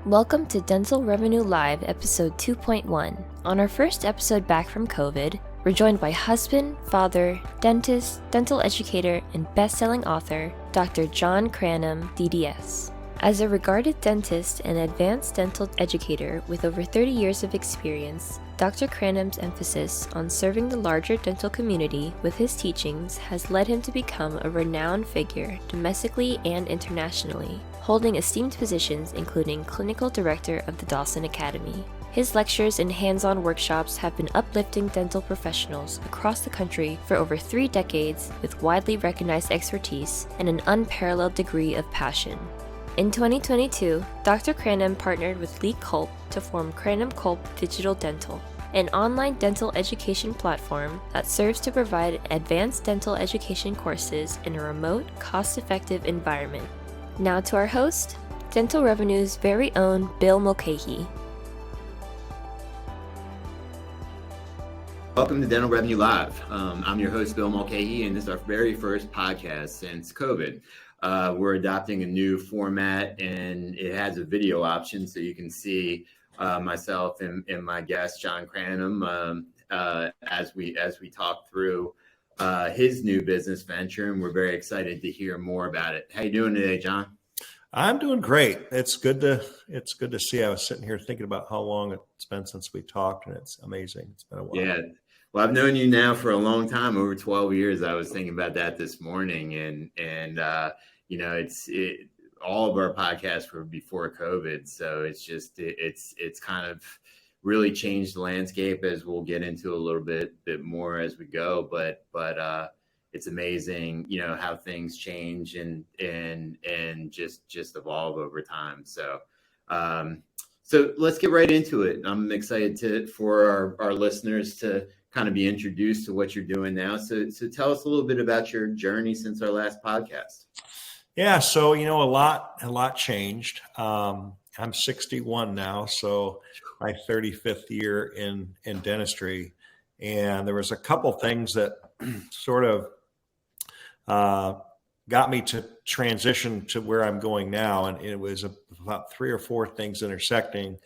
Welcome to Dental Revenue Live, episode 2.1. On our first episode back from COVID, we're joined by husband, father, dentist, dental educator, and best-selling author, Dr. John Cranham, DDS. As a regarded dentist and advanced dental educator with over 30 years of experience, Dr. Cranham's emphasis on serving the larger dental community with his teachings has led him to become a renowned figure domestically and internationally, holding esteemed positions including Clinical Director of the Dawson Academy. His lectures and hands-on workshops have been uplifting dental professionals across the country for over 3 decades with widely recognized expertise and an unparalleled degree of passion. In 2022, Dr. Cranham partnered with Lee Culp to form Cranham Culp Digital Dental, an online dental education platform that serves to provide advanced dental education courses in a remote, cost-effective environment. Now to our host, Dental Revenue's very own Bill Mulcahy. Welcome to Dental Revenue Live. I'm your host, Bill Mulcahy, and this is our very first podcast since COVID. We're adopting a new format, and it has a video option, so you can see myself and my guest, John Cranham, as we talk through his new business venture, and we're very excited to hear more about it. How you doing today, John? I'm doing great. It's good to see. I was sitting here thinking about how long it's been since we talked, and it's amazing. It's been a while. Yeah. Well, I've known you now for a long time, over 12 years. I was thinking about that this morning, and all of our podcasts were before COVID, so it's kind of really changed the landscape, as we'll get into a little bit more as we go. But it's amazing, how things change and just evolve over time. So let's get right into it. I'm excited for our listeners to kind of be introduced to what you're doing now. So tell us a little bit about your journey since our last podcast. Yeah. So, a lot changed. I'm 61 now, so my 35th year in dentistry. And there was a couple things that sort of got me to transition to where I'm going now. And it was about 3 or 4 things intersecting.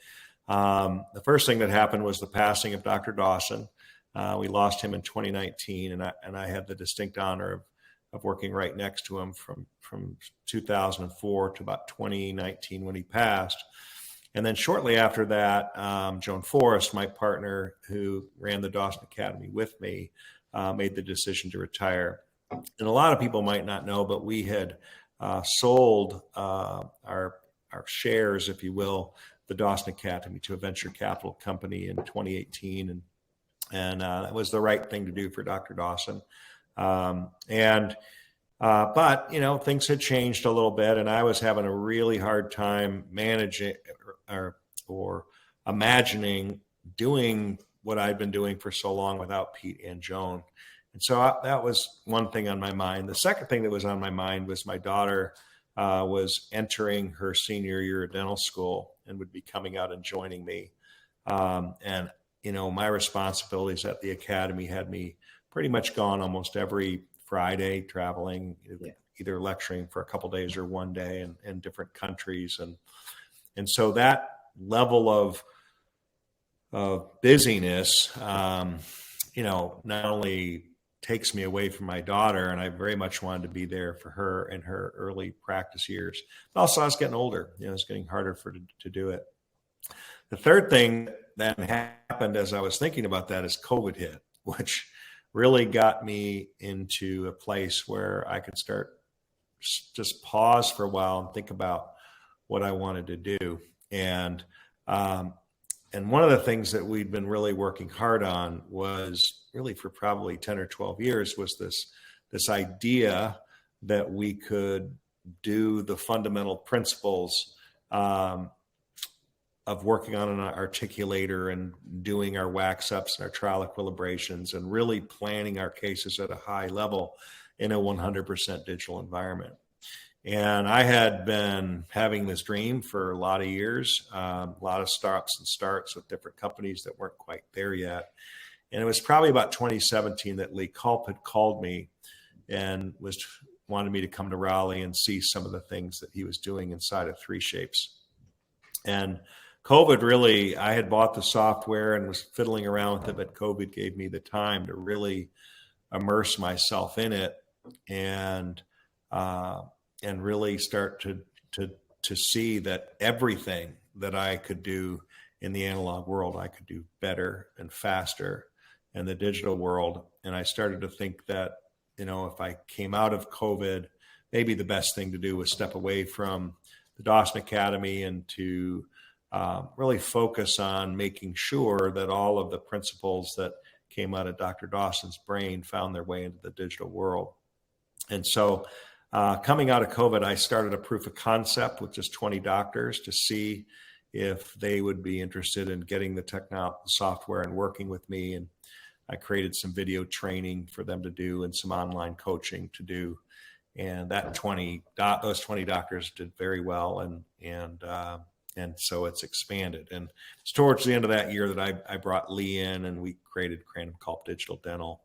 The first thing that happened was the passing of Dr. Dawson. We lost him in 2019, and I had the distinct honor of working right next to him from 2004 to about 2019 when he passed. And then shortly after that, Joan Forrest, my partner who ran the Dawson Academy with me, made the decision to retire. And a lot of people might not know, but we had sold our shares, if you will, the Dawson Academy to a venture capital company in 2018. And that was the right thing to do for Dr. Dawson. But things had changed a little bit, and I was having a really hard time managing or imagining doing what I'd been doing for so long without Pete and Joan. And so that was one thing on my mind. The second thing that was on my mind was my daughter was entering her senior year of dental school and would be coming out and joining me. My responsibilities at the academy had me pretty much gone almost every Friday, traveling, either lecturing for a couple of days or one day in different countries. And so that level of busyness, not only takes me away from my daughter, and I very much wanted to be there for her in her early practice years. But also I was getting older, it's getting harder to do it. The third thing that happened as I was thinking about that is COVID hit, which really got me into a place where I could start just pause for a while and think about what I wanted to do. And one of the things that we'd been really working hard on was really for probably 10 or 12 years was this idea that we could do the fundamental principles of working on an articulator and doing our wax ups and our trial equilibrations and really planning our cases at a high level in a 100% digital environment. And I had been having this dream for a lot of years, a lot of stops and starts with different companies that weren't quite there yet. And it was probably about 2017 that Lee Culp had called me and wanted me to come to Raleigh and see some of the things that he was doing inside of 3Shapes. And COVID really, I had bought the software and was fiddling around with it, but COVID gave me the time to really immerse myself in it and really start to see that everything that I could do in the analog world, I could do better and faster in the digital world. And I started to think that, if I came out of COVID, maybe the best thing to do was step away from the Dawson Academy and to really focus on making sure that all of the principles that came out of Dr. Dawson's brain found their way into the digital world. And so coming out of COVID, I started a proof of concept with just 20 doctors to see if they would be interested in getting the software and working with me. And I created some video training for them to do and some online coaching to do. And those 20 doctors did very well. And so it's expanded. And it's towards the end of that year that I brought Lee in and we created Cranham Culp Digital Dental.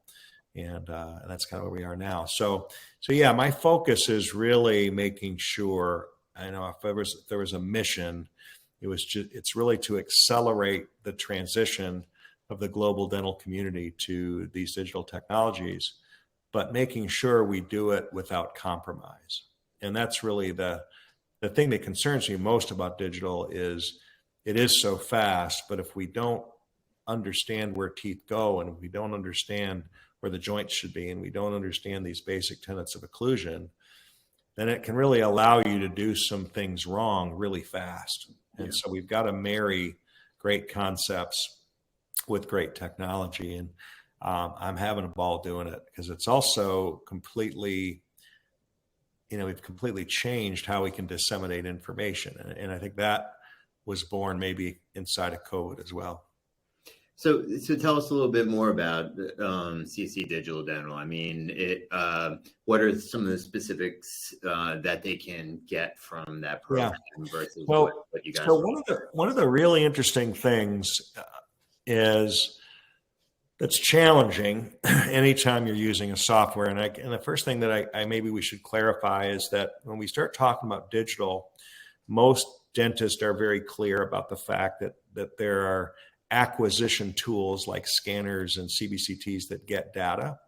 And that's kind of where we are now. So yeah, my focus is really making sure, if there was a mission, it's really to accelerate the transition of the global dental community to these digital technologies, but making sure we do it without compromise. And that's really the thing that concerns me most about digital is it is so fast, but if we don't understand where teeth go and if we don't understand where the joints should be and we don't understand these basic tenets of occlusion, then it can really allow you to do some things wrong really fast. And so we've got to marry great concepts with great technology. And I'm having a ball doing it because it's also completely, we've completely changed how we can disseminate information. And I think that was born maybe inside of COVID as well. So tell us a little bit more about CC Digital Dental. I mean, what are some of the specifics that they can get from that program versus what you guys? So one of the really interesting things is that's challenging anytime you're using a software. And the first thing that I maybe we should clarify is that when we start talking about digital, most dentists are very clear about the fact that there are acquisition tools like scanners and CBCTs that get data.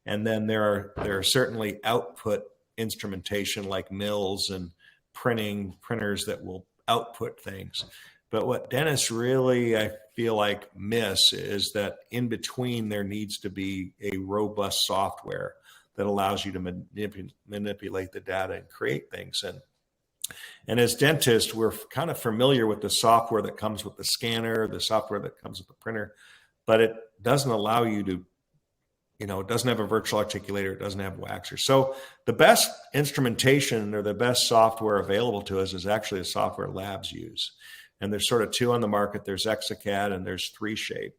And then there are certainly output instrumentation like mills and printers that will output things. But what dentists really, I feel like, miss is that in between there needs to be a robust software that allows you to manipulate the data and create things. And as dentists, we're kind of familiar with the software that comes with the scanner, the software that comes with the printer, but it doesn't allow you to, it doesn't have a virtual articulator, it doesn't have waxer. So the best instrumentation or the best software available to us is actually the software labs use. And there's sort of two on the market. There's Exocad and there's 3Shape.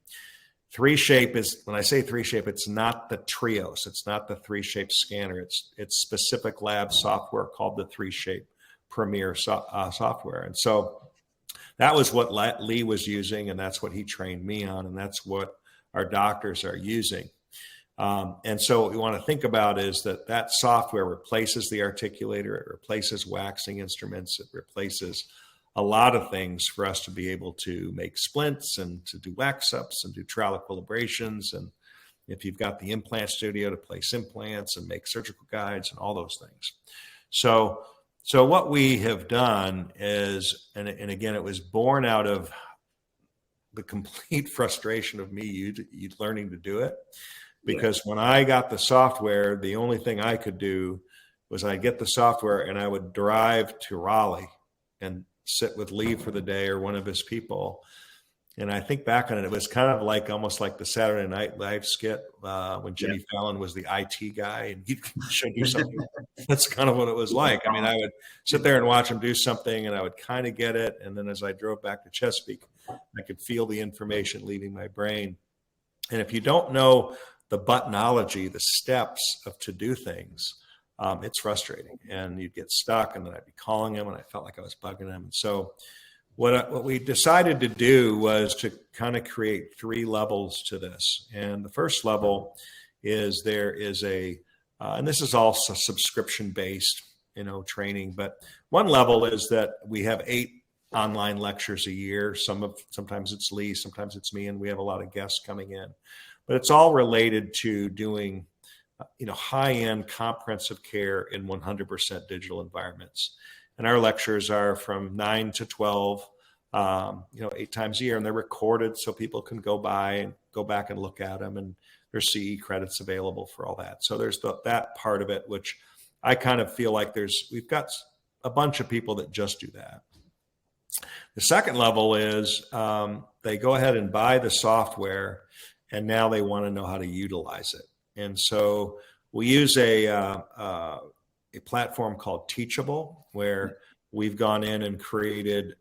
3Shape is, when I say 3Shape, it's not the Trios. It's not the 3Shape scanner. It's specific lab software called the 3Shape Premier software. And so that was what Lee was using, and that's what he trained me on, and that's what our doctors are using. And so what we want to think about is that software replaces the articulator, it replaces waxing instruments, it replaces a lot of things for us to be able to make splints and to do wax ups and do trowel equilibrations. And if you've got the implant studio, to place implants and make surgical guides and all those things. So what we have done is, and again, it was born out of the complete frustration of me learning to do it. Because when I got the software, the only thing I could do was I'd get the software and I would drive to Raleigh and sit with Lee for the day or one of his people. And I think back on it, it was kind of like almost like the Saturday Night Live skit when Jimmy Fallon was the IT guy and he'd show you something. That's kind of what it was like. I mean, I would sit there and watch him do something and I would kind of get it. And then as I drove back to Chesapeake, I could feel the information leaving my brain. And if you don't know the buttonology, the steps to do things, it's frustrating. And you'd get stuck and then I'd be calling him and I felt like I was bugging him. And so what we decided to do was to kind of create 3 levels to this. And the first level is there is and this is also subscription-based, training. But one level is that we have 8 online lectures a year. Sometimes it's Lee, sometimes it's me, and we have a lot of guests coming in. But it's all related to doing, high-end comprehensive care in 100% digital environments. And our lectures are from 9 to 12, 8 times a year, and they're recorded so people can go back and look at them, and there's CE credits available for all that. So there's that part of it, which I kind of feel like we've got a bunch of people that just do that. The second level is they go ahead and buy the software, and now they want to know how to utilize it. And so we use a platform called Teachable, where we've gone in and created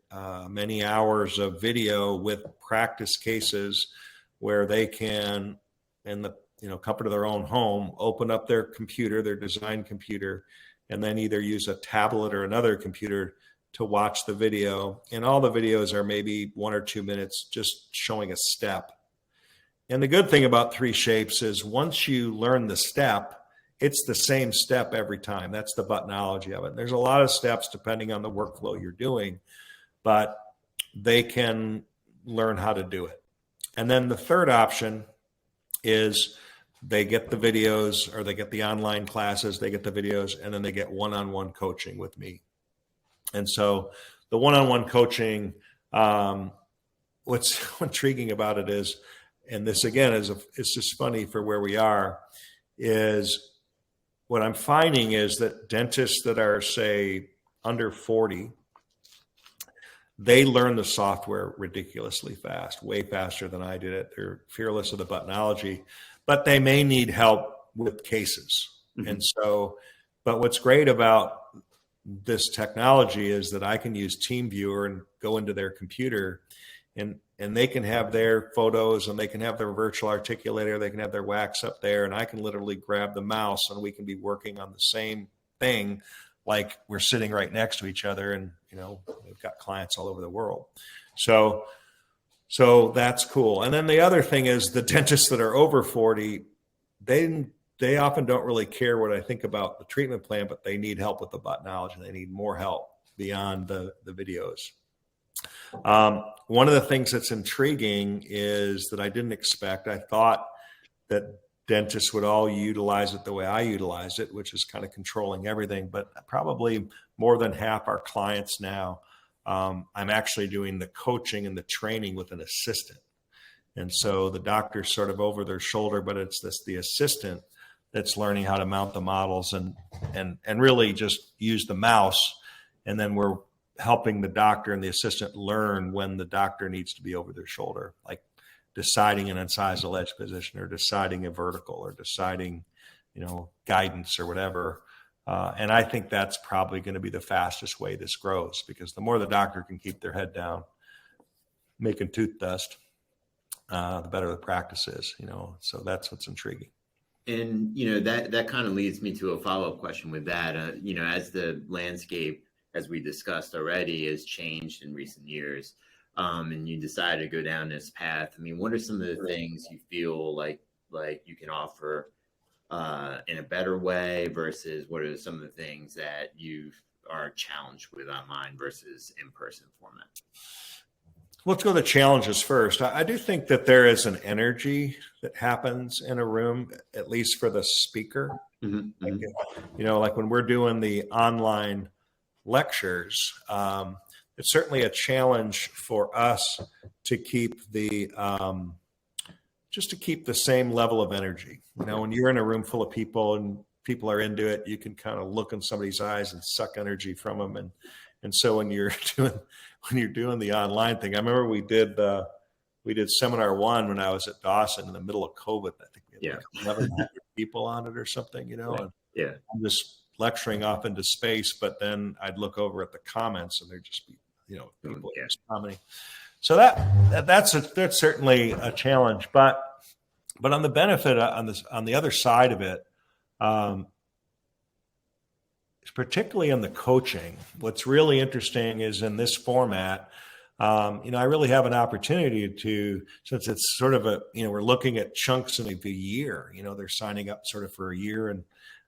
many hours of video with practice cases where they can, in the comfort of their own home, open up their computer, their design computer, and then either use a tablet or another computer to watch the video. And all the videos are maybe 1 or 2 minutes just showing a step. And the good thing about 3Shapes is once you learn the step, it's the same step every time. That's the buttonology of it. There's a lot of steps depending on the workflow you're doing, but they can learn how to do it. And then the third option is they get the videos, or they get the online classes, they get the videos, and then they get one-on-one coaching with me. And so the one-on-one coaching, what's intriguing about it is, and this again it's just funny for where we are, is what I'm finding is that dentists that are, say, under 40, they learn the software ridiculously fast, way faster than I did it. They're fearless of the buttonology, but they may need help with cases. Mm-hmm. And so, but what's great about this technology is that I can use TeamViewer and go into their computer, and they can have their photos, and they can have their virtual articulator, they can have their wax up there, and I can literally grab the mouse, and we can be working on the same thing like we're sitting right next to each other. And we've got clients all over the world. So that's cool. And then the other thing is the dentists that are over 40, they often don't really care what I think about the treatment plan, but they need help with the buttonology. They need more help beyond the videos. One of the things that's intriguing is that I didn't expect. I thought that dentists would all utilize it the way I utilize it, which is kind of controlling everything, but probably more than half our clients now, I'm actually doing the coaching and the training with an assistant. And so the doctor's sort of over their shoulder, but it's the assistant that's learning how to mount the models and really just use the mouse. And then we're helping the doctor and the assistant learn when the doctor needs to be over their shoulder, like deciding an incisal edge position, or deciding a vertical, or deciding, guidance or whatever. And I think that's probably going to be the fastest way this grows, because the more the doctor can keep their head down making tooth dust, the better the practice is, so that's what's intriguing. And, that kind of leads me to a follow-up question with that. As the landscape, as we discussed already, has changed in recent years, and you decided to go down this path, what are some of the things you feel like you can offer in a better way, versus what are some of the things that you are challenged with online versus in-person format? Let's go to the challenges first. I do think that there is an energy that happens in a room, at least for the speaker. Mm-hmm. Like when we're doing the online lectures, it's certainly a challenge for us to keep the same level of energy. When you're in a room full of people and people are into it, you can kind of look in somebody's eyes and suck energy from them. And so when you're doing the online thing, I remember we did seminar 1 when I was at Dawson in the middle of COVID. I think we had like 1,100 people on it or something, Right. And I'm just lecturing off into space, but then I'd look over at the comments and there'd just be, people just commenting. So that's certainly a challenge, but on the benefit on the other side of it, particularly in the coaching, what's really interesting is in this format, I really have an opportunity to, since it's sort of we're looking at chunks in a year, they're signing up sort of for a year, and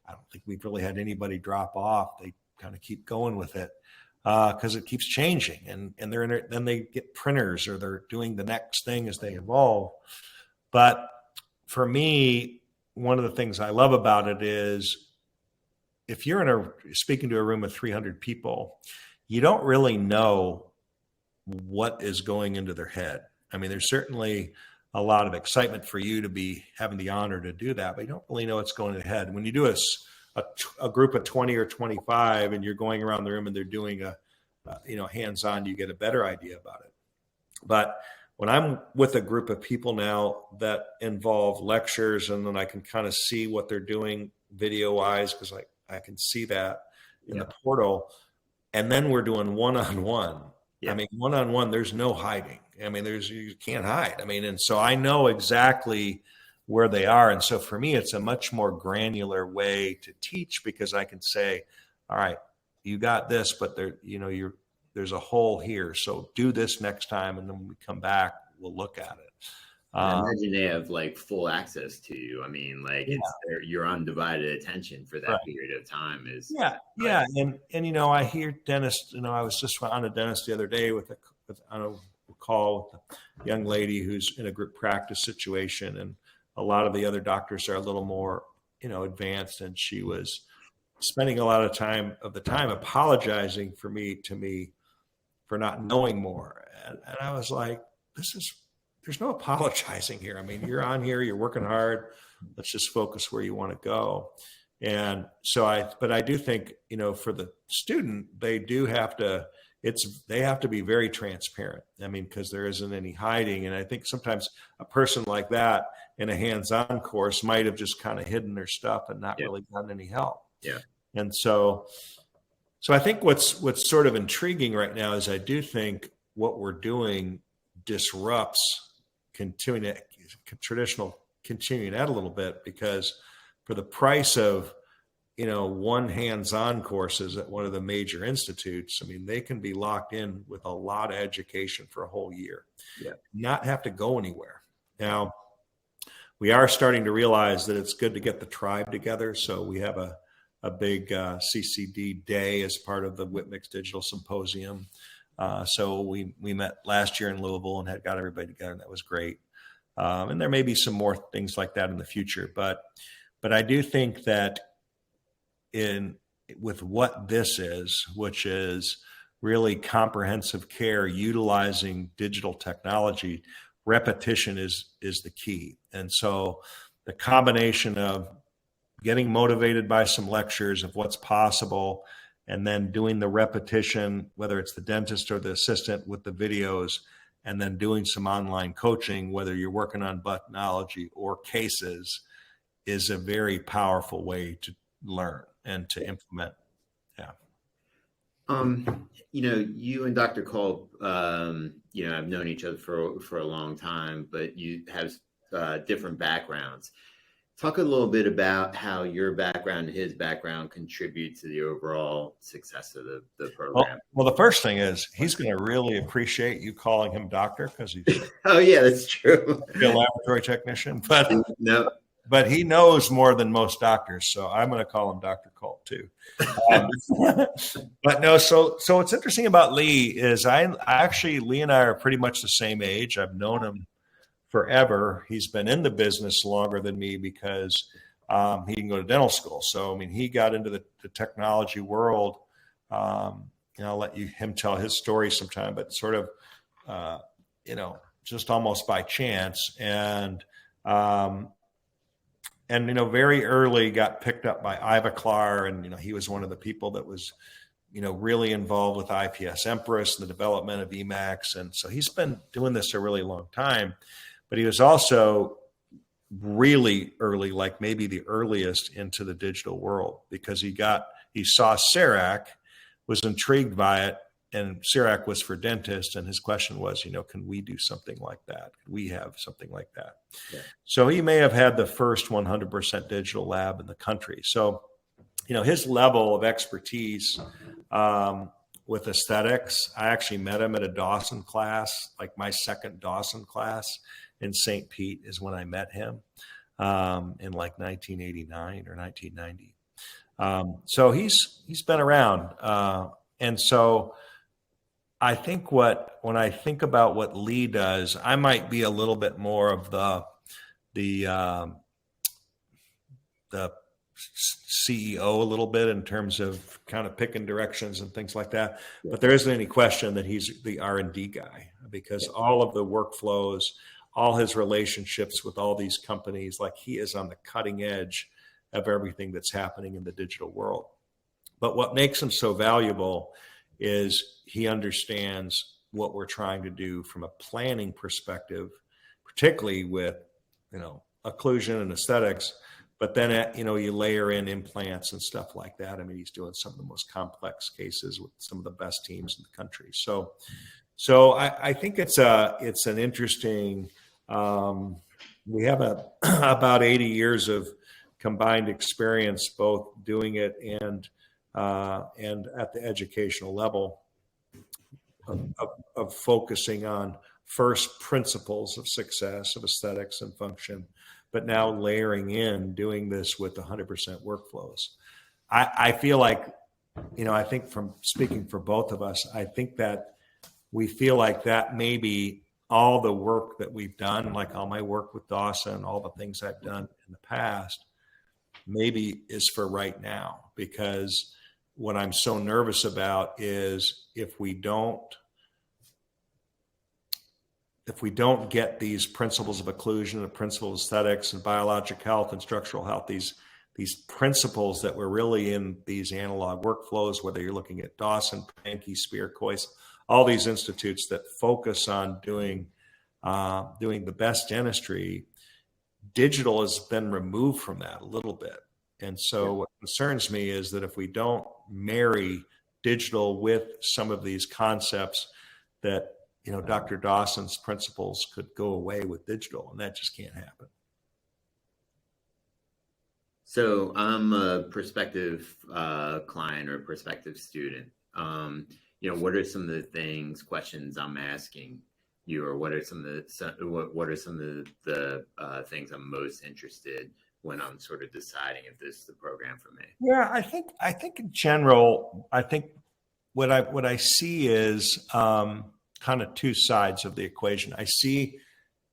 I don't think we've really had anybody drop off. They kind of keep going with it. because it keeps changing, and then they get printers, or they're doing the next thing as they evolve. But for me, one of the things I love about it is, if you're speaking to a room of 300 people, you don't really know what is going into their head. I mean, there's certainly a lot of excitement for you to be having the honor to do that, but you don't really know what's going in the head. When you do a group of 20 or 25 and you're going around the room and they're doing hands-on, you get a better idea about it. But when I'm with a group of people now that involve lectures, and then I can kind of see what they're doing video-wise, because I can see that in the portal, and then we're doing one-on-one. I mean, one-on-one, there's no hiding. I mean, you can't hide. I mean, and so I know exactly where they are. And so for me, it's a much more granular way to teach, because I can say, all right, you got this, but there's a hole here. So do this next time. And then when we come back, we'll look at it. I imagine they have like full access to you. I mean, like it's your undivided attention for that period of time is. Yeah. And I hear dentists, I was just on a dentist the other day on a call with a young lady who's in a group practice situation. And a lot of the other doctors are a little more, advanced. And she was spending a lot of time apologizing to me for not knowing more. And I was like, there's no apologizing here. I mean, you're on here, you're working hard. Let's just focus where you want to go. And so but I do think, for the student, they have to be very transparent. I mean, because there isn't any hiding. And I think sometimes a person like that in a hands-on course might have just kind of hidden their stuff and not really gotten any help. Yeah. And so I think what's sort of intriguing right now is I do think what we're doing disrupts traditional continuing ed a little bit, because for the price of one hands-on courses at one of the major institutes, I mean, they can be locked in with a lot of education for a whole year, not have to go anywhere. Now, we are starting to realize that it's good to get the tribe together. So we have a big CCD day as part of the Whitmix Digital Symposium. So we met last year in Louisville and had got everybody together, and that was great. And there may be some more things like that in the future, but I do think that with what this is, which is really comprehensive care utilizing digital technology, repetition is the key. And so the combination of getting motivated by some lectures of what's possible, and then doing the repetition, whether it's the dentist or the assistant with the videos, and then doing some online coaching, whether you're working on buttonology or cases, is a very powerful way to learn and to implement. Yeah. You and Dr. Culp, I've known each other for a long time, but you have different backgrounds. Talk a little bit about how your background and his background contribute to the overall success of the program. Well, the first thing is he's going to really appreciate you calling him doctor, because he's oh yeah, that's true. A laboratory technician, but no. But he knows more than most doctors, so I'm going to call him Dr. Culp too. But no, so what's interesting about Lee is Lee and I are pretty much the same age. I've known him forever. He's been in the business longer than me because he didn't go to dental school. So, I mean, he got into the technology world. I'll let him tell his story sometime, but sort of, just almost by chance. And very early got picked up by Ivoclar. And, he was one of the people that was, really involved with IPS Empress and the development of Emacs. And so he's been doing this a really long time. But he was also really early, like maybe the earliest into the digital world, because he saw CERAC, was intrigued by it, and CERAC was for dentists. And his question was, can we do something like that? Could we have something like that? Yeah. So he may have had the first 100% digital lab in the country. So, his level of expertise with aesthetics, I actually met him at a Dawson class, like my second Dawson class in St. Pete is when I met him in like 1989 or 1990. So he's been around. And so I think when I think about what Lee does, I might be a little bit more of the CEO a little bit in terms of kind of picking directions and things like that. Yeah. But there isn't any question that he's the R&D guy, because all of the workflows, all his relationships with all these companies, like he is on the cutting edge of everything that's happening in the digital world. But what makes him so valuable is he understands what we're trying to do from a planning perspective, particularly with, occlusion and aesthetics. But then, you layer in implants and stuff like that. I mean, he's doing some of the most complex cases with some of the best teams in the country. So I think it's an interesting. We have about 80 years of combined experience, both doing it and at the educational level of focusing on first principles of success of aesthetics and function, but now layering in doing this with 100% workflows. I feel like, I think from speaking for both of us, I think that we feel like that maybe all the work that we've done, like all my work with Dawson, all the things I've done in the past, maybe is for right now. Because what I'm so nervous about is if we don't get these principles of occlusion, the principles of aesthetics and biologic health and structural health, these principles that were really in these analog workflows, whether you're looking at Dawson, Pankey, Spear, Coyce, all these institutes that focus on doing the best dentistry, digital has been removed from that a little bit. And so what concerns me is that if we don't marry digital with some of these concepts, that Dr. Dawson's principles could go away with digital, and that just can't happen. So I'm a prospective client or prospective student. What are some of the questions I'm asking you, or what are some of the things I'm most interested when I'm sort of deciding if this is the program for me? Yeah, I think in general, I think what I see is kind of two sides of the equation. I see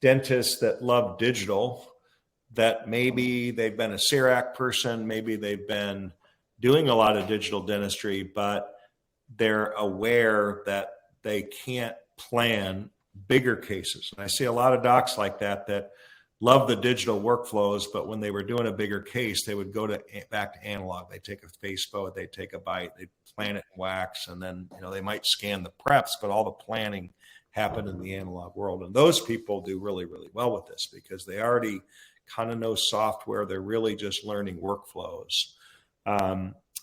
dentists that love digital, that maybe they've been a CIRAC person, maybe they've been doing a lot of digital dentistry, but they're aware that they can't plan bigger cases. And I see a lot of docs like that love the digital workflows, but when they were doing a bigger case, they would go back to analog. They take a face-bow, they take a bite, they plan it in wax, and then they might scan the preps, but all the planning happened in the analog world. And those people do really, really well with this because they already kind of know software. They're really just learning workflows.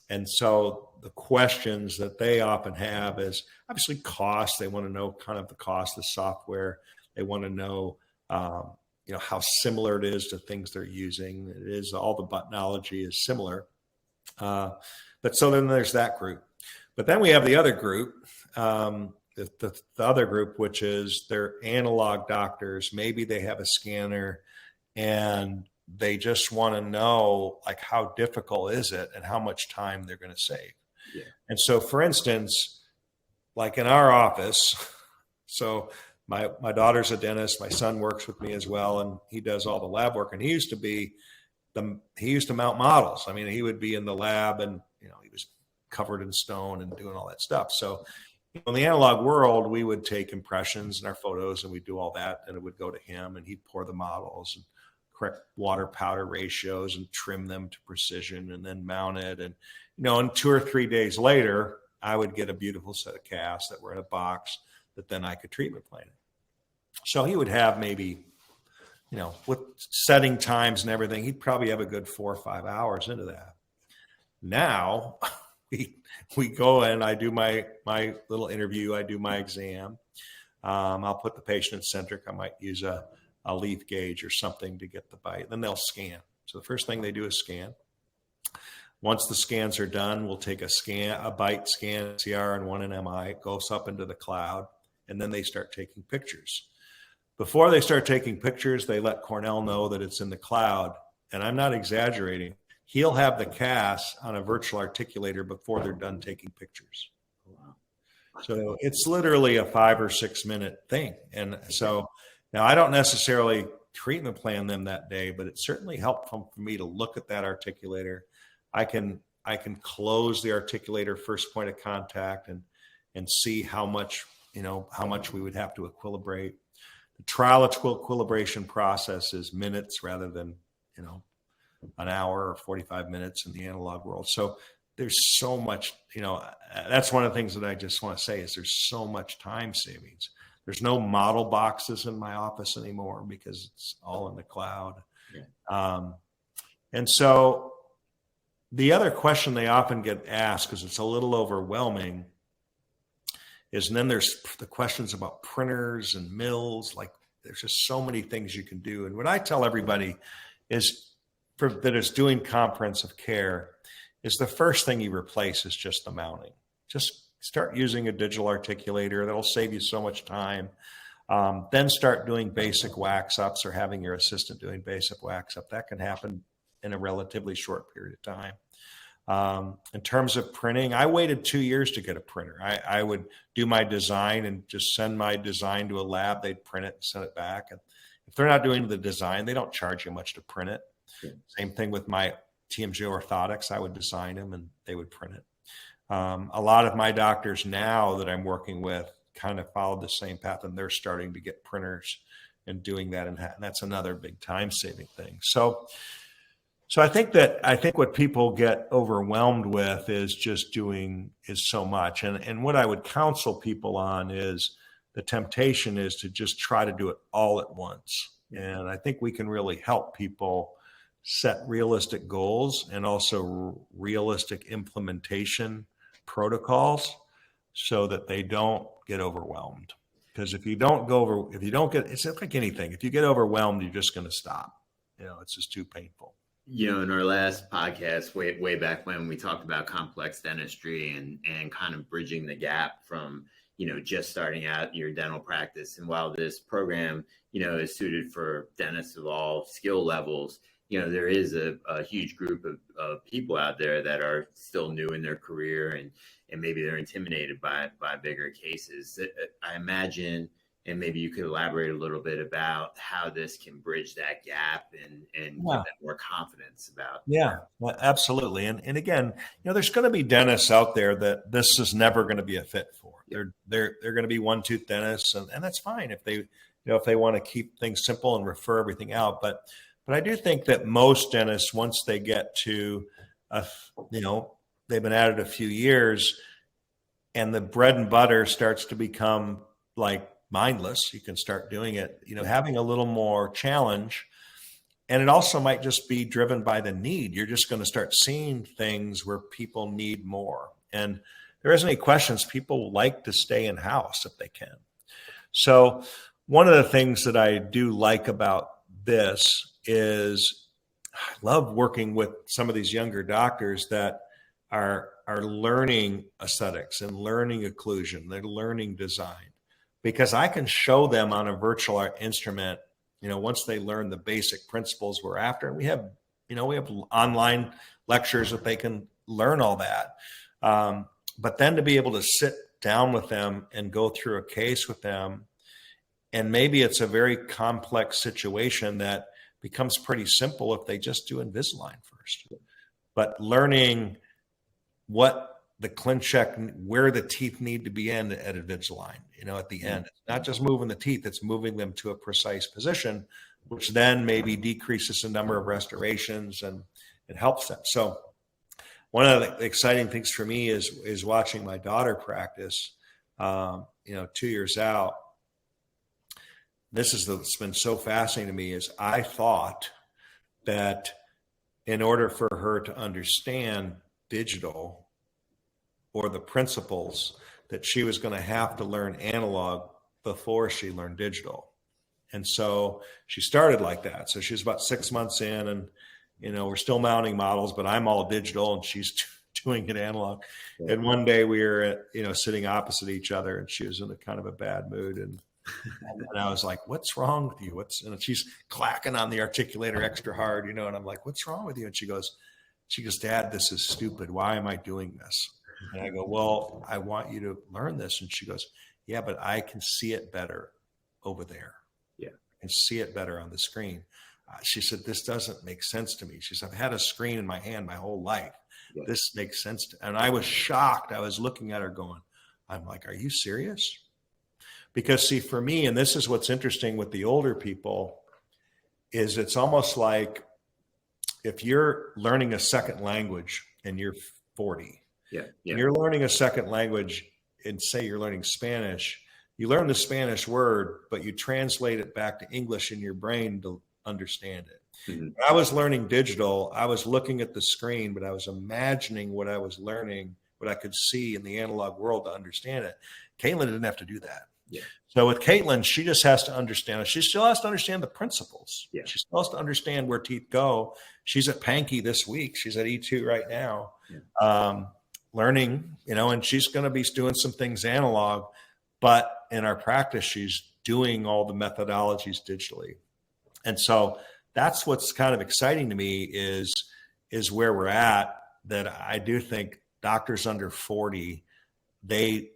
And so the questions that they often have is obviously cost. They want to know kind of the cost of software. They want to know how similar it is to things they're using. It is, all the buttonology is similar. But so then there's that group. But then we have the other group, the other group, which is they're analog doctors. Maybe they have a scanner and they just want to know, like, how difficult is it and how much time they're going to save. Yeah. And so, for instance, like in our office, so my daughter's a dentist, my son works with me as well, and he does all the lab work. And he used to mount models. I mean, he would be in the lab and, he was covered in stone and doing all that stuff. So in the analog world, we would take impressions and our photos and we'd do all that, and it would go to him and he'd pour the models and correct water powder ratios and trim them to precision and then mount it. And, and 2 or 3 days later, I would get a beautiful set of casts that were in a box that then I could treatment plan it. So he would have maybe, with setting times and everything, he'd probably have a good 4 or 5 hours into that. Now we go in, I do my little interview, I do my exam. I'll put the patient in centric. I might use a leaf gauge or something to get the bite. Then they'll scan. So the first thing they do is scan. Once the scans are done, we'll take a bite scan, CR, and 1 in MI. It goes up into the cloud, and then they start taking pictures. Before they start taking pictures, they let Cornell know that it's in the cloud. And I'm not exaggerating. He'll have the cast on a virtual articulator before they're done taking pictures. So it's literally a 5 or 6 minute thing. And so now I don't necessarily treatment plan them that day, but it's certainly helpful for me to look at that articulator. I can close the articulator first point of contact and see how much we would have to equilibrate. The trial equilibration process is minutes rather than, an hour or 45 minutes in the analog world. So there's so much, that's one of the things that I just want to say is there's so much time savings. There's no model boxes in my office anymore because it's all in the cloud. Yeah. And so the other question they often get asked, because it's a little overwhelming, is, and then there's the questions about printers and mills. Like there's just so many things you can do. And what I tell everybody is that is doing comprehensive care is the first thing you replace is just the mounting. Just start using a digital articulator. That'll save you so much time. Then start doing basic wax ups or having your assistant doing basic wax up. That can happen in a relatively short period of time. In terms of printing, I waited 2 years to get a printer. I would do my design and just send my design to a lab. They'd print it and send it back. And if they're not doing the design, they don't charge you much to print it. Same thing with my TMJ orthotics. I would design them and they would print it. A lot of my doctors now that I'm working with kind of followed the same path, and they're starting to get printers and doing that. And that's another big time saving thing. So I think what people get overwhelmed with is so much. And what I would counsel people on is the temptation is to just try to do it all at once. And I think we can really help people set realistic goals and also realistic implementation protocols so that they don't get overwhelmed. Because if you get, it's like anything. If you get overwhelmed, you're just going to stop. It's just too painful. In our last podcast, way back when, we talked about complex dentistry and kind of bridging the gap from, just starting out your dental practice. And while this program, is suited for dentists of all skill levels, there is a huge group of people out there that are still new in their career and maybe they're intimidated by bigger cases. I imagine, and maybe you could elaborate a little bit about how this can bridge that gap and give them more confidence about. Yeah, well, absolutely. And again, there's going to be dentists out there that this is never going to be a fit for. They're going to be one-tooth dentists, and that's fine if they want to keep things simple and refer everything out. But I do think that most dentists, once they get to, they've been at it a few years and the bread and butter starts to become like mindless, you can start doing it, having a little more challenge. And it also might just be driven by the need. You're just going to start seeing things where people need more. And there isn't any questions. People like to stay in house if they can. So one of the things that I do like about this is I love working with some of these younger doctors that are learning aesthetics and learning occlusion. They're learning design because I can show them on a virtual instrument, once they learn the basic principles we're after. And we have online lectures that they can learn all that. But then to be able to sit down with them and go through a case with them, and maybe it's a very complex situation that becomes pretty simple if they just do Invisalign first. But learning what the ClinCheck, where the teeth need to be in at Invisalign, at the end. It's not just moving the teeth, it's moving them to a precise position, which then maybe decreases the number of restorations and it helps them. So one of the exciting things for me is watching my daughter practice, 2 years out. It's been so fascinating to me is I thought that in order for her to understand digital or the principles that she was going to have to learn analog before she learned digital. And so she started like that. So she was about 6 months in and, we're still mounting models, but I'm all digital and she's doing it analog. Yeah. And one day we were, sitting opposite each other and she was in a kind of a bad mood. And I was like, what's wrong with you? And she's clacking on the articulator extra hard, and I'm like, what's wrong with you? And she goes, Dad, this is stupid. Why am I doing this? And I go, well, I want you to learn this. And she goes, yeah, but I can see it better over there. Yeah. I can see it better on the screen. She said, this doesn't make sense to me. She said, I've had a screen in my hand my whole life. Yeah. This makes sense. And I was shocked. I was looking at her going, I'm like, are you serious? Because see, for me, and this is what's interesting with the older people, is it's almost like if you're learning a second language and you're 40, Yeah. you're learning a second language and say you're learning Spanish, you learn the Spanish word, but you translate it back to English in your brain to understand it. Mm-hmm. When I was learning digital, I was looking at the screen, but I was imagining what I was learning, what I could see in the analog world to understand it. Caitlin didn't have to do that. Yeah. So with Caitlin, she just has to understand it. She still has to understand the principles. Yeah. She still has to understand where teeth go. She's at Pankey this week. She's at E2 right now, learning, and she's going to be doing some things analog, but in our practice, she's doing all the methodologies digitally. And so that's what's kind of exciting to me is where we're at, that I do think doctors under 40, they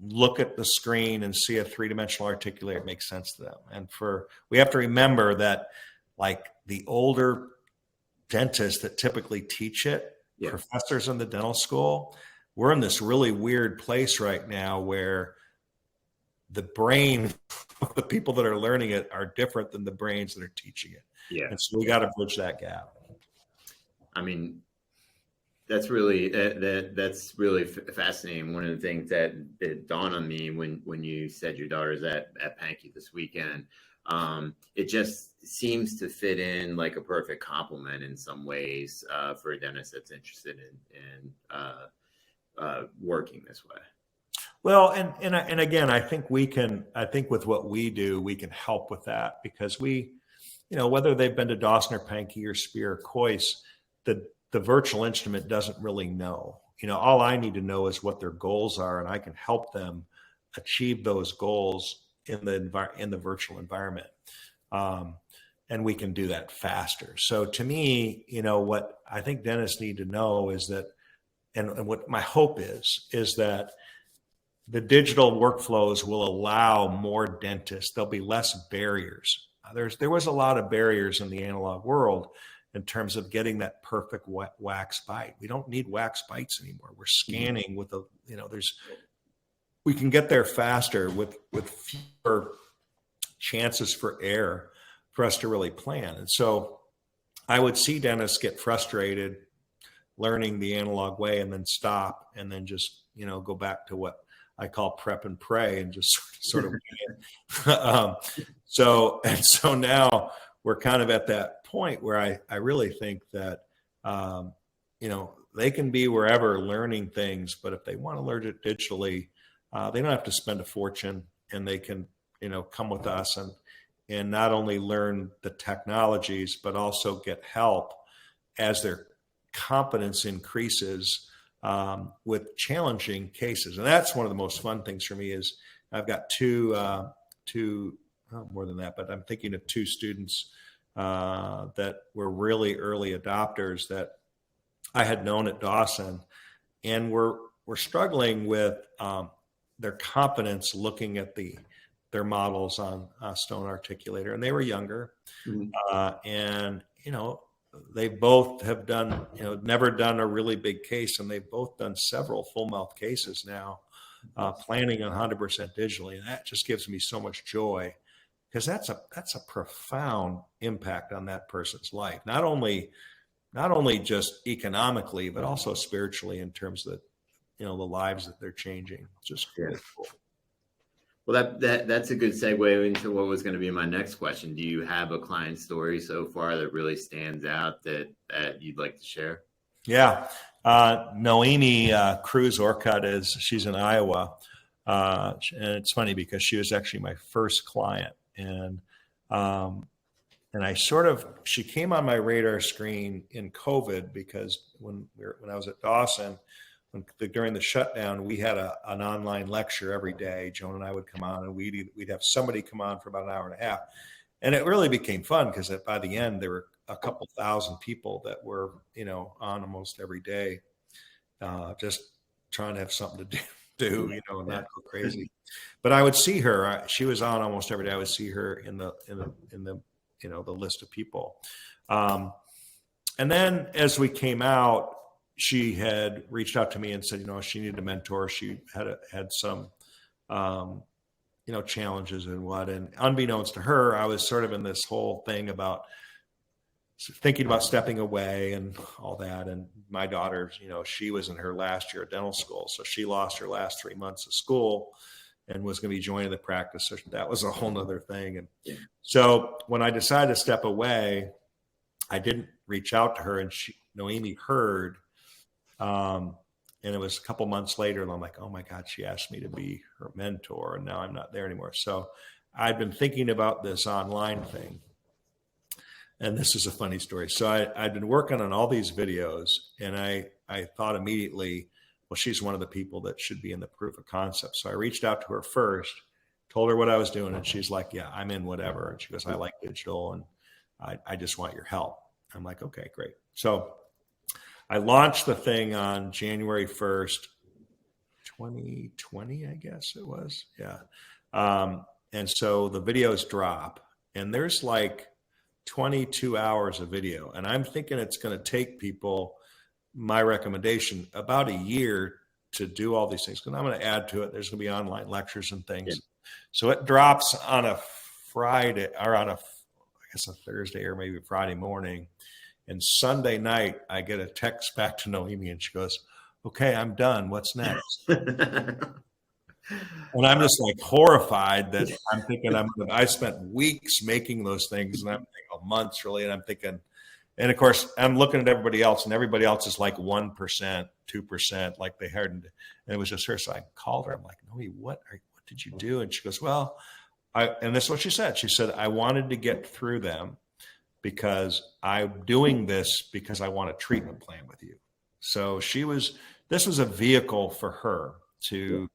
look at the screen and see a three-dimensional articulator, it makes sense to them. And we have to remember that like the older dentists that typically teach it, professors in the dental school, we're in this really weird place right now where the brain of the people that are learning it are different than the brains that are teaching it. Yeah. And so we got to bridge that gap. I mean, that's really that's really fascinating. One of the things that dawned on me when you said your daughter's at Pankey this weekend, it just seems to fit in like a perfect complement in some ways for a dentist that's interested in working this way. Well, and again, I think with what we do, we can help with that because whether they've been to Dawson or Pankey or Spear or Coyce, the virtual instrument doesn't really know. All I need to know is what their goals are, and I can help them achieve those goals in the virtual environment. And we can do that faster. So to me, what I think dentists need to know is that, and what my hope is that the digital workflows will allow more dentists. There'll be less barriers. There was a lot of barriers in the analog world in terms of getting that perfect wax bite. We don't need wax bites anymore. We're scanning with we can get there faster with fewer chances for error for us to really plan. And so I would see dentists get frustrated learning the analog way and then stop and then just, go back to what I call prep and pray and just sort of so now we're kind of at that point where I really think that they can be wherever learning things, but if they want to learn it digitally, they don't have to spend a fortune, and they can come with us and not only learn the technologies but also get help as their competence increases with challenging cases. And that's one of the most fun things for me is I've got two more than that, but I'm thinking of two students that were really early adopters that I had known at Dawson, and we're struggling with their competence looking at their models on Stone Articulator, and they were younger, and they both have done, never done a really big case, and they've both done several full mouth cases now, planning on 100% digitally. And that just gives me so much joy because that's a profound impact on that person's life. Not only just economically, but also spiritually in terms of the lives that they're changing. It's just really cool. Well, that's a good segue into what was going to be my next question. Do you have a client story so far that really stands out that you'd like to share? Yeah. Noemi Cruz Orcutt she's in Iowa. And it's funny because she was actually my first client. And she came on my radar screen in COVID because when I was at Dawson, during the shutdown, we had an online lecture every day. Joan and I would come on, and we'd have somebody come on for about an hour and a half. And it really became fun because by the end, there were a couple thousand people that were, on almost every day, just trying to have something to do, and not go crazy. But I would see her. She was on almost every day. I would see her in the the list of people. And then as we came out, she had reached out to me and said, she needed a mentor. She had some, challenges and unbeknownst to her, I was sort of in this whole thing about thinking about stepping away and all that. And my daughter, she was in her last year of dental school. So she lost her last 3 months of school and was going to be joining the practice. So that was a whole nother thing. And so when I decided to step away, I didn't reach out to her, and Noemi heard, and it was a couple months later, and I'm like, oh my God, she asked me to be her mentor, and now I'm not there anymore. So I'd been thinking about this online thing. And this is a funny story. So I'd been working on all these videos, and I thought immediately, well, she's one of the people that should be in the proof of concept. So I reached out to her first, told her what I was doing, and she's like, yeah, I'm in whatever. And she goes, I like digital, and I just want your help. I'm like, okay, great. So I launched the thing on January 1st, 2020, I guess it was. Yeah. And so the videos drop, and there's like 22 hours of video. And I'm thinking it's going to take people, my recommendation, about a year to do all these things. Because I'm going to add to it. There's going to be online lectures and things. Yeah. So it drops on a Friday, or on a Thursday or maybe Friday morning. And Sunday night, I get a text back to Noemi, and she goes, okay, I'm done. What's next? And I'm just like horrified that I'm thinking I spent weeks making those things, and I'm thinking months really. And I'm thinking, and of course I'm looking at everybody else, and everybody else is like 1%, 2%, like they heard. And it was just her. So I called her. I'm like, Noemi, what did you do? And she goes, well, and this is what she said. She said, I wanted to get through them because I'm doing this because I want a treatment plan with you. So this was a vehicle for her to,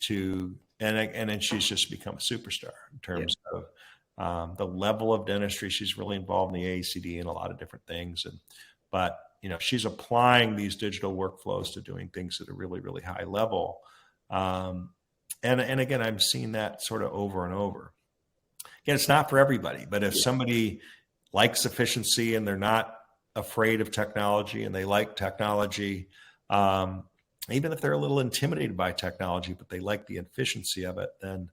and then she's just become a superstar in terms of the level of dentistry. She's really involved in the AACD and a lot of different things. But she's applying these digital workflows to doing things at a really, really high level. And again, I'm seeing that sort of over and over. Again, it's not for everybody, but if somebody likes efficiency and they're not afraid of technology and they like technology, even if they're a little intimidated by technology, but they like the efficiency of it, then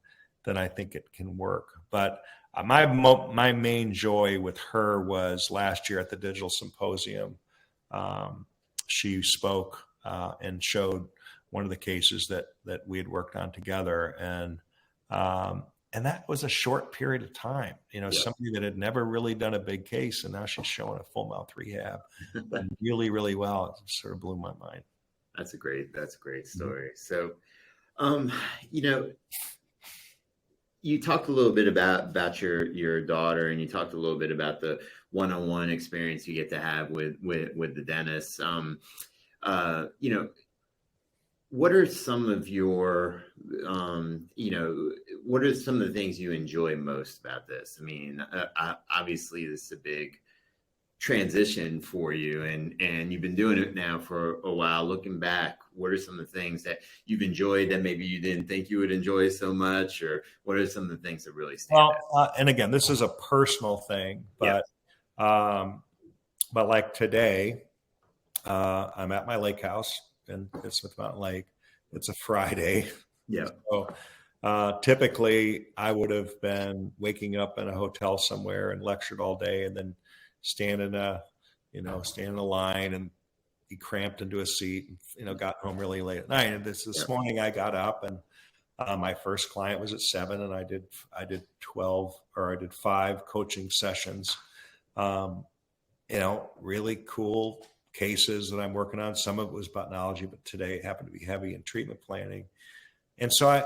I think it can work. But my main joy with her was last year at the Digital Symposium. She spoke and showed one of the cases that we had worked on together. And that was a short period of time, somebody that had never really done a big case. And now she's showing a full mouth rehab and really, really well. It sort of blew my mind. That's a great story. So, you talked a little bit about your daughter, and you talked a little bit about the one-on-one experience you get to have with the dentist. What are some of your, what are some of the things you enjoy most about this? I mean, obviously this is a big transition for you, and you've been doing it now for a while. Looking back, what are some of the things that you've enjoyed that maybe you didn't think you would enjoy so much, or what are some of the things that really stand out? And again, this is a personal thing, but like today, I'm at my lake house in Smith Mountain Lake. It's a Friday. Yeah. So typically I would have been waking up in a hotel somewhere and lectured all day, and then stand in a line and be cramped into a seat, and, got home really late at night. And this morning I got up, and my first client was at 7, and I did 5 coaching sessions. Really cool cases that I'm working on. Some of it was botology, but today it happened to be heavy in treatment planning. And so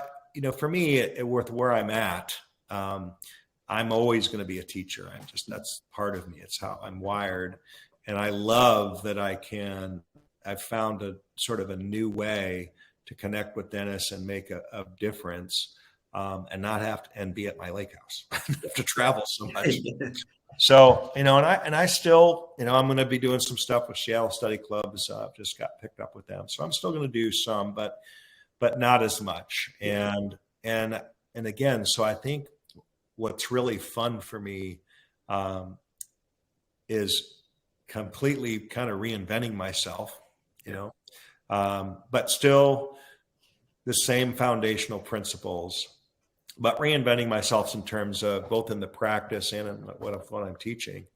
for me, with where I'm at, I'm always going to be a teacher. That's part of me. It's how I'm wired. And I love that I've found a sort of a new way to connect with dentists and make a difference, and not have to, and be at my lake house, have to travel so much. So, and I still, I'm going to be doing some stuff with Seattle Study Clubs. I've just got picked up with them. So I'm still going to do some, but not as much. And again, so I think what's really fun for me is completely kind of reinventing myself, but still the same foundational principles, but reinventing myself in terms of both in the practice and in what I'm teaching,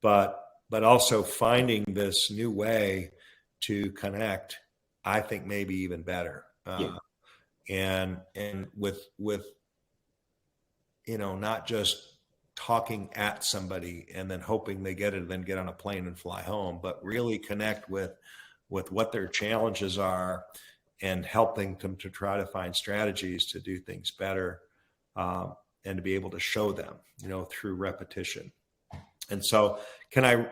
but also finding this new way to connect, I think maybe even better. And with not just talking at somebody and then hoping they get it and then get on a plane and fly home, but really connect with what their challenges are and helping them to try to find strategies to do things better, and to be able to show them, through repetition. And so can I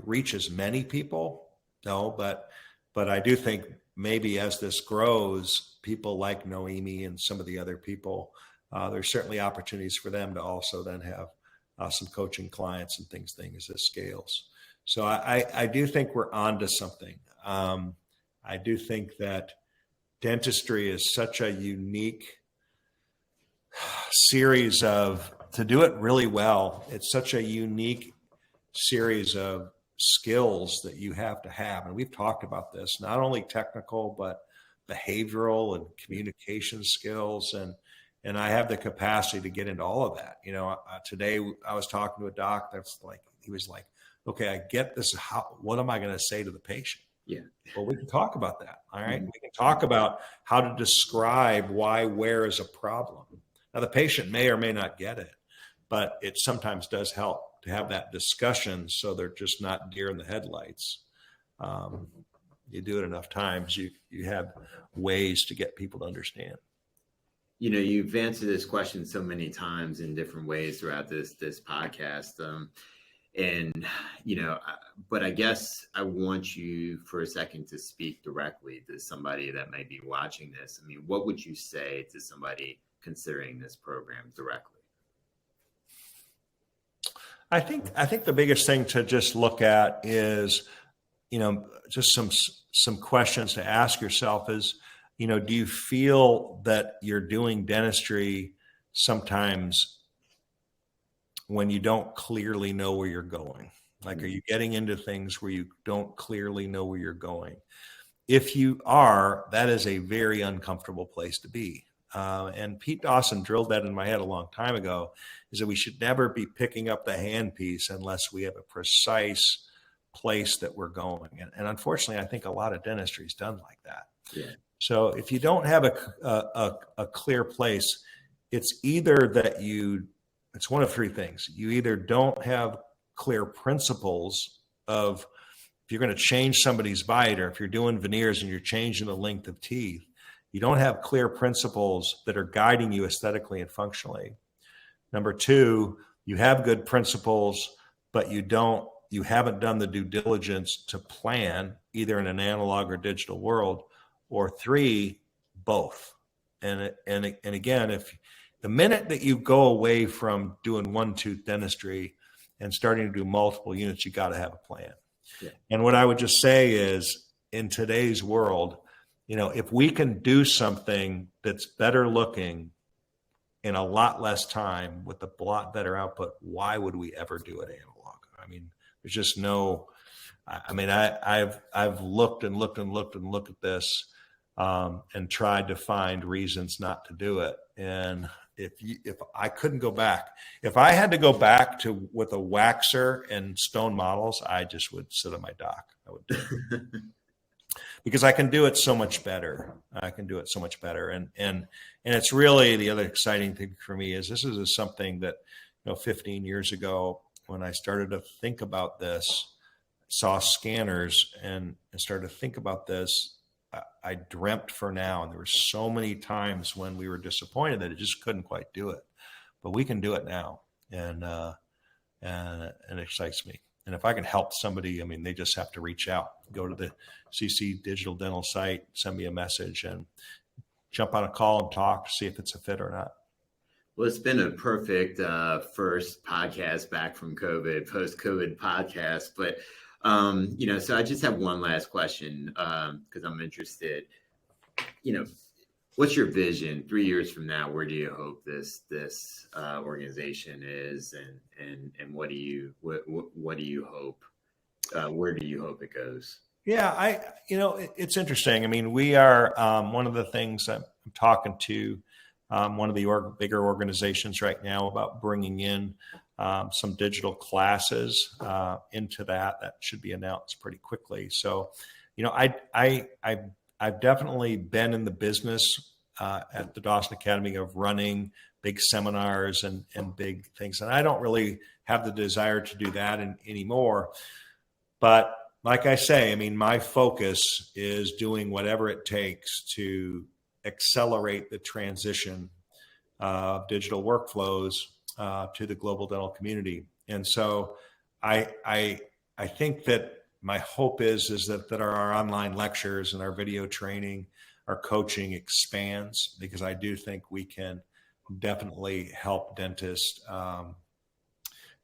reach as many people? No, but I do think maybe as this grows, people like Noemi and some of the other people, there's certainly opportunities for them to also then have some coaching clients and things as it scales. So I do think we're onto something. I do think that dentistry is such a unique series to do it really well. It's such a unique series of skills that you have to have. And we've talked about this, not only technical, but behavioral and communication skills. And I have the capacity to get into all of that. Today I was talking to a doc he was like, okay, I get this. What am I going to say to the patient? Yeah. Well, we can talk about that. All right. Mm-hmm. We can talk about how to describe why where is a problem. Now, the patient may or may not get it, but it sometimes does help to have that discussion so they're just not deer in the headlights. You do it enough times, you have ways to get people to understand. You've answered this question so many times in different ways throughout this podcast. But I guess I want you for a second to speak directly to somebody that may be watching this. I mean, what would you say to somebody considering this program directly? I think the biggest thing to just look at is, just some questions to ask yourself is, do you feel that you're doing dentistry sometimes when you don't clearly know where you're going? Like, are you getting into things where you don't clearly know where you're going? If you are, that is a very uncomfortable place to be. And Pete Dawson drilled that in my head a long time ago, is that we should never be picking up the handpiece unless we have a precise place that we're going. And unfortunately, I think a lot of dentistry is done like that. Yeah. So if you don't have a clear place, it's either that it's one of three things. You either don't have clear principles of, if you're going to change somebody's bite, or if you're doing veneers and you're changing the length of teeth, you don't have clear principles that are guiding you aesthetically and functionally. Number two, you have good principles, but you haven't done the due diligence to plan, either in an analog or digital world. Or three, both. And again, if the minute that you go away from doing one-tooth dentistry and starting to do multiple units, you got to have a plan. Yeah. And what I would just say is, in today's world, if we can do something that's better looking in a lot less time with a lot better output, why would we ever do it analog? I mean, there's just no. I mean, I've looked at this. And tried to find reasons not to do it. And if I couldn't go back, if I had to go back to with a waxer and stone models, I just would sit on my dock. I would do it. Because I can do it so much better. And it's really, the other exciting thing for me is this is something that, 15 years ago, when I started to think about this, saw scanners and started to think about this, I dreamt for now. And there were so many times when we were disappointed that it just couldn't quite do it, but we can do it now. And it excites me. And if I can help somebody, I mean, they just have to reach out, go to the CC Digital Dental site, send me a message, and jump on a call and talk, see if it's a fit or not. Well, it's been a perfect first podcast back from COVID, post-COVID podcast. But, so I just have one last question because I'm interested. What's your vision 3 years from now? Where do you hope this organization is, and what do you hope? Where do you hope it goes? Yeah, it's interesting. I mean, we are one of the things I'm talking to one of the bigger organizations right now about bringing in some digital classes into that. That should be announced pretty quickly. So, I've definitely been in the business at the Dawson Academy of running big seminars and big things, and I don't really have the desire to do that anymore. But like I say, I mean, my focus is doing whatever it takes to accelerate the transition of digital workflows to the global dental community. And so I think that my hope is that our online lectures and our video training, our coaching expands, because I do think we can definitely help dentists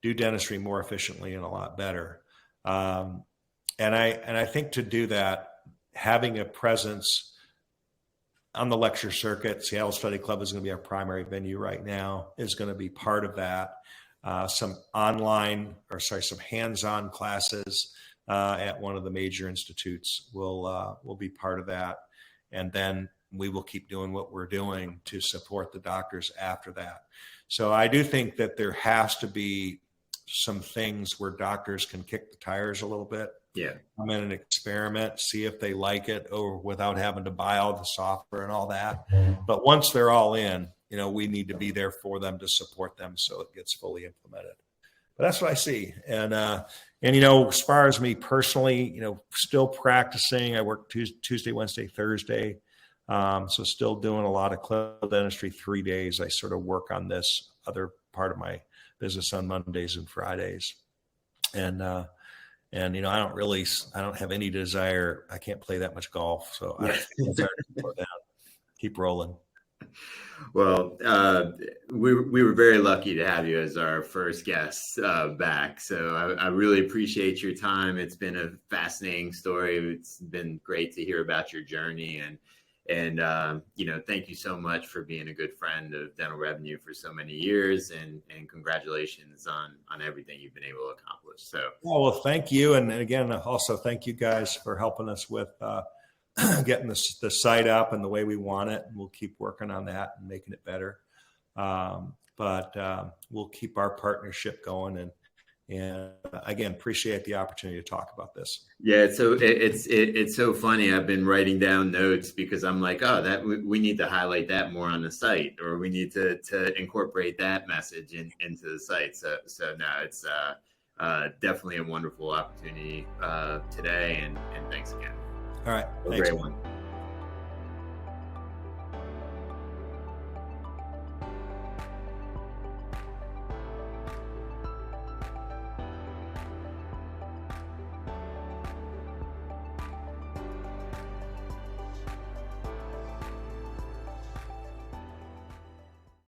do dentistry more efficiently and a lot better. And I think to do that, having a presence on the lecture circuit, Seattle Study Club is going to be our primary venue right now, is going to be part of that. Some hands-on classes at one of the major institutes will be part of that. And then we will keep doing what we're doing to support the doctors after that. So I do think that there has to be some things where doctors can kick the tires a little bit. Yeah. Come in and experiment, see if they like it, or without having to buy all the software and all that. But once they're all in, we need to be there for them to support them so it gets fully implemented. But that's what I see. And as far as me personally, still practicing. I work Tuesday, Wednesday, Thursday. So still doing a lot of clinical dentistry 3 days. I sort of work on this other part of my business on Mondays and Fridays. And I don't have any desire. I can't play that much golf. So I slow down, keep rolling. Well, we were very lucky to have you as our first guest back. So I really appreciate your time. It's been a fascinating story. It's been great to hear about your journey, and thank you so much for being a good friend of Dental Revenue for so many years, and congratulations on everything you've been able to accomplish. So, well, thank you. And again, also thank you guys for helping us with getting the site up and the way we want it. And we'll keep working on that and making it better. But we'll keep our partnership going, and again, appreciate the opportunity to talk about this. Yeah, it's so funny. I've been writing down notes because I'm like, that we need to highlight that more on the site, or we need to incorporate that message into the site. So no, it's definitely a wonderful opportunity today, and thanks again. All right, Thanks. Great one.